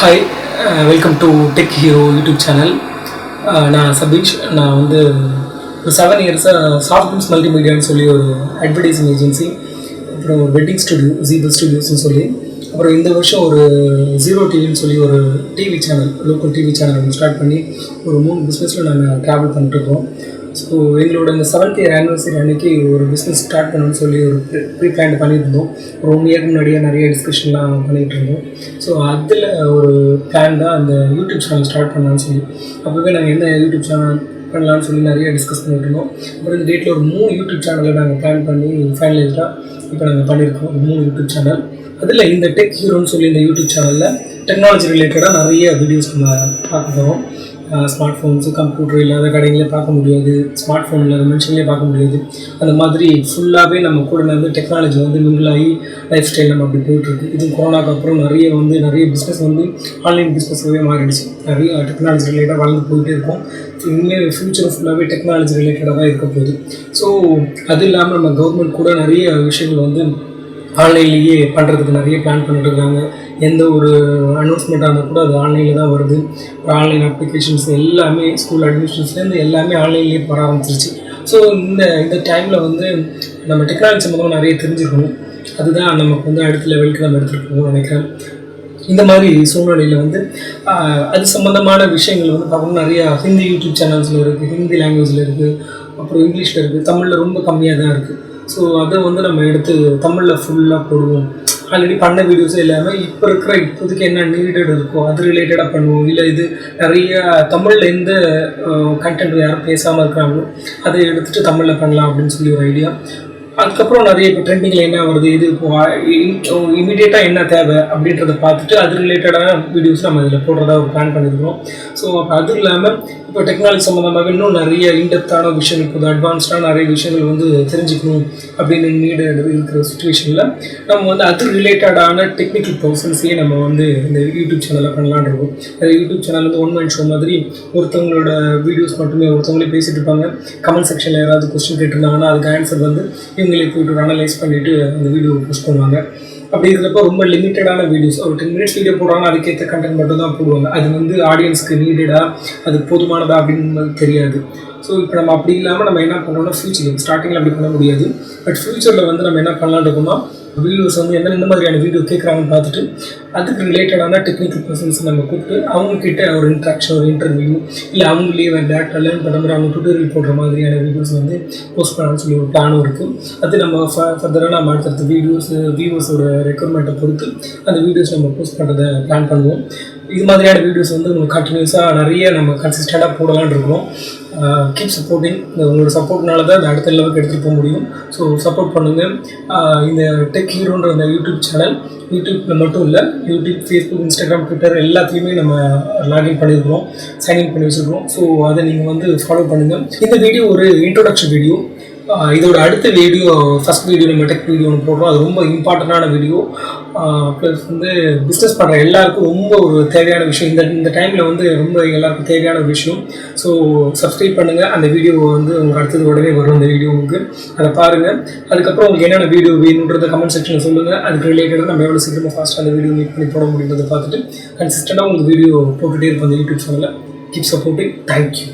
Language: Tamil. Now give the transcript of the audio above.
Hi, welcome to tech hero YouTube channel. நான் சபீஷ். நான் வந்து ஒரு 7 இயர்ஸாக சாஃப்ட்வேர்ஸ் மல்டிமீடியான்னு சொல்லி ஒரு அட்வர்டைஸிங் ஏஜென்சி, அப்புறம் ஒரு வெட்டிங் ஸ்டுடியோ ஜீபல் ஸ்டுடியோஸ்னு சொல்லி, அப்புறம் இந்த வருஷம் ஒரு ஜீரோ டிவின்னு சொல்லி ஒரு TV channel, local TV channel ஒன்று ஸ்டார்ட் பண்ணி ஒரு 3 பிஸ்னஸில் நாங்கள் ட்ராவல் பண்ணிட்டுருக்கோம். ஸோ எங்களோட இந்த 7th இயர் ஆனிவர்சரி அன்றைக்கி ஒரு பிஸ்னஸ் ஸ்டார்ட் பண்ணணும்னு சொல்லி ஒரு ப்ரீ பிளான் பண்ணியிருந்தோம். ஒரு 1 இயருக்கு முன்னாடியே நிறைய டிஸ்கஷன்லாம் பண்ணிகிட்டு இருந்தோம். ஸோ அதில் ஒரு பிளான் தான் அந்த யூடியூப் சேனல் ஸ்டார்ட் பண்ணலான்னு சொல்லி. அப்போவே நாங்கள் என்ன யூடியூப் சேனல் பண்ணலான்னு சொல்லி நிறைய டிஸ்கஸ் பண்ணிட்டு இருந்தோம். அப்புறம் இந்த டேட்டில் ஒரு 3 யூடியூப் சேனலை நாங்கள் பிளான் பண்ணி ஃபைனலைஸ்டாக இப்போ நாங்கள் பண்ணியிருக்கோம். ஒரு 3 யூடியூப் சேனல். அதில் இந்த டெக் ஹீரோன்னு சொல்லி இந்த யூடியூப் சேனலில் டெக்னாலஜி ரிலேட்டடாக நிறைய வீடியோஸ் நம்ம பார்க்க போகிறோம். ஸ்மார்ட் ஃபோன்ஸு, கம்ப்யூட்டர் இல்லாத கடைகளே பார்க்க முடியாது, ஸ்மார்ட் ஃபோன் இல்லாத மனுஷங்களே பார்க்க முடியாது. அந்த மாதிரி ஃபுல்லாகவே நம்ம கூட வந்து டெக்னாலஜி வந்து மிங்கிளாகி லைஃப் ஸ்டைல் நம்ம அப்படி போயிட்டுருக்கு. இது கொரோனாக்கு அப்புறம் நிறைய பிஸ்னஸ் வந்து ஆன்லைன் பிஸ்னஸாகவே மாறிடுச்சு. நிறைய டெக்னாலஜி ரிலேட்டடாக வளர்ந்து போயிட்டே இருக்கும். இனிமேல் ஃப்யூச்சர் ஃபுல்லாகவே டெக்னாலஜி ரிலேட்டடாக தான் இருக்க போகுது. ஸோ அது இல்லாமல் நம்ம கவர்மெண்ட் கூட நிறைய விஷயங்கள் வந்து ஆன்லைன்லேயே பண்ணுறதுக்கு நிறைய பிளான் பண்ணிட்டு இருக்காங்க. எந்த ஒரு அனௌன்ஸ்மெண்ட்டாக இருந்தால் கூட அது ஆன்லைனில் தான் வருது. ஒரு ஆன்லைன் அப்ளிகேஷன்ஸ் எல்லாமே ஸ்கூல் அட்மிஷன்ஸ்லேருந்து எல்லாமே ஆன்லைன்லேயே வர ஆரம்பிச்சிருச்சு. ஸோ இந்த டைமில் வந்து நம்ம டெக்னாலஜி சம்மந்தமாக நிறைய தெரிஞ்சுக்கணும். அதுதான் நமக்கு வந்து அடுத்த லெவலுக்கு நம்ம எடுத்துகிட்டு போகணும்னு நினைக்கிறேன். இந்த மாதிரி சூழ்நிலையில் வந்து அது சம்மந்தமான விஷயங்கள் வந்து பார்க்கணும். நிறையா ஹிந்தி யூடியூப் சேனல்ஸில் இருக்குது, ஹிந்தி லாங்குவேஜில் இருக்குது, அப்புறம் இங்கிலீஷில் இருக்குது, தமிழில் ரொம்ப கம்மியாக தான் இருக்குது. ஸோ அதை வந்து நம்ம எடுத்து தமிழில் ஃபுல்லாக போடுவோம். ஆல்ரெடி பண்ண வீடியோஸே இல்லாமல் இப்போதைக்கு என்ன நீடட் இருக்கோ அது ரிலேட்டடாக பண்ணுவோம். இல்லை இது நிறைய தமிழில் எந்த கண்டென்ட் யாரும் பேசாமல் இருக்கிறாங்களோ அதை எடுத்துகிட்டு தமிழில் பண்ணலாம் அப்படின்னு சொல்லி ஒரு ஐடியா. அதுக்கப்புறம் நிறைய இப்போ ட்ரெண்டிங்கில் என்ன வருது, இது இப்போ இமீடியட்டாக என்ன தேவை அப்படின்றத பார்த்துட்டு அது ரிலேட்டடான வீடியோஸ் நம்ம இதில் போடுறதா ஒரு பிளான் பண்ணியிருக்கோம். ஸோ அப்போ அது இல்லாமல் இப்போ டெக்னாலஜி சம்மந்தமாக இன்னும் நிறைய இன்டெப்த்தான விஷயங்கள், இப்போ அட்வான்ஸ்டான நிறைய விஷயங்கள் வந்து தெரிஞ்சுக்கணும் அப்படின்னு நீடு இருக்கிற சுச்சுவேஷனில் நம்ம வந்து அது ரிலேட்டடான டெக்னிக்கல் பர்சன்ஸையே நம்ம வந்து இந்த யூடியூப் சேனலில் பண்ணலான்னு இருக்கோம். யூடியூப் சேனல் வந்து ஒன் மேன் ஷோ மாதிரி ஒருத்தவங்களோட வீடியோஸ் மட்டுமே ஒருத்தவங்களே பேசிகிட்டு இருப்பாங்க. கமெண்ட் செக்ஷனில் யாராவது கொஸ்டின் கேட்டிருந்தாங்கன்னா அதுக்கு ஆன்சர் வந்து இவங்களே போய்ட்டு அனலைஸ் பண்ணிவிட்டு அந்த வீடியோ போஸ்ட் பண்ணுவாங்க. அப்படி இருக்கிறப்ப ரொம்ப லிமிட்டடான வீடியோஸ், ஒரு 10 மினிட்ஸ் வீடியோ போடுறாங்கன்னா அதுக்கேற்ற கண்டென்ட் மட்டும் தான் போடுவாங்க. அது வந்து ஆடியன்ஸ்க்கு நீடடாக அது போதுமானதா அப்படின்னு தெரியாது. ஸோ இப்போ நம்ம அப்படி இல்லாமல் நம்ம என்ன பண்ணுறோம்னா ஸ்டார்டிங்கில் அப்படி பண்ண முடியாது. பட் ஃப்யூச்சரில் வந்து நம்ம என்ன பண்ணலான்னு இருக்கோம்னா வீடியோஸ் வந்து எந்த மாதிரியான வீடியோ கேட்குறாங்கன்னு பார்த்துட்டு அதுக்கு ரிலேட்டடான டெக்னிக்கல் பர்சன்ஸ் நம்ம கூப்பிட்டு அவங்கக்கிட்ட ஒரு இன்ட்ராக்ஷன், ஒரு இன்டர்வியூ, இல்லை அவங்களே டேரக்டாக லேர்ன் பண்ணுற மாதிரி அவங்க டுட்டோரியல் போடுற மாதிரியான வீடியோஸ் வந்து போஸ்ட் பண்ணலாம்னு சொல்லி ஒரு பிளானும் இருக்குது. அது நம்ம ஃபர்தராக நம்ம அடுத்தடுத்த வியூவர்ஸோட ரெக்குவயர்மெண்ட்டை பொறுத்து அந்த வீடியோஸ் நம்ம போஸ்ட் பண்ணுறதை பிளான் பண்ணுவோம். இது மாதிரியான வீடியோஸ் வந்து நம்ம கண்டினியூஸாக நிறைய நம்ம கன்சிஸ்டண்ட்டாக போடலான்னு இருக்கோம். Keep supporting. உங்களோட சப்போர்ட்னால தான் இந்த அடுத்த லெவலுக்கு எடுத்துகிட்டு போக முடியும். ஸோ சப்போர்ட் பண்ணுங்கள். இந்த டெக் ஹீரோன்ற அந்த யூடியூப் சேனல் யூடியூப்பில் மட்டும் இல்லை, யூடியூப், ஃபேஸ்புக், இன்ஸ்டாகிராம், ட்விட்டர் எல்லாத்துலேயுமே நம்ம லாகின் பண்ணியிருக்கிறோம், சைன்இன் பண்ணி வச்சுருக்கோம். ஸோ அதை நீங்கள் வந்து ஃபாலோ பண்ணுங்கள். இந்த வீடியோ ஒரு இன்ட்ரோடக்ஷன் வீடியோ. இதோட அடுத்த வீடியோ, ஃபஸ்ட் வீடியோ நம்ம டெக் வீடியோ ஒன்று போடுறோம். அது ரொம்ப இம்பார்ட்டண்டான வீடியோ. ப்ளஸ் வந்து பிஸ்னஸ் பண்ணுற எல்லாருக்கும் ரொம்ப ஒரு தேவையான விஷயம். இந்த டைமில் வந்து ரொம்ப எல்லாருக்கும் தேவையான ஒரு விஷயம். ஸோ சப்ஸ்கிரைப் பண்ணுங்கள். அந்த வீடியோ வந்து உங்களுக்கு அடுத்தது உடனே வரும். அந்த வீடியோ உங்களுக்கு அதை பாருங்கள். அதுக்கப்புறம் உங்களுக்கு என்னென்ன வீடியோ வேணுன்றதை கமெண்ட் செக்ஷனில் சொல்லுங்கள். அதுக்கு ரிலேட்டடாக நம்ம எவ்வளோ சீக்கிரமாக ஃபாஸ்ட்டாக அந்த வீடியோ மேக் பண்ணி போட முடியுன்றதை பார்த்துட்டு கன்சிஸ்டண்ட்டாக உங்களுக்கு வீடியோ போட்டுகிட்டே இருப்போம் அந்த யூடியூப் சேனலில். Keep supporting. தேங்க்யூ.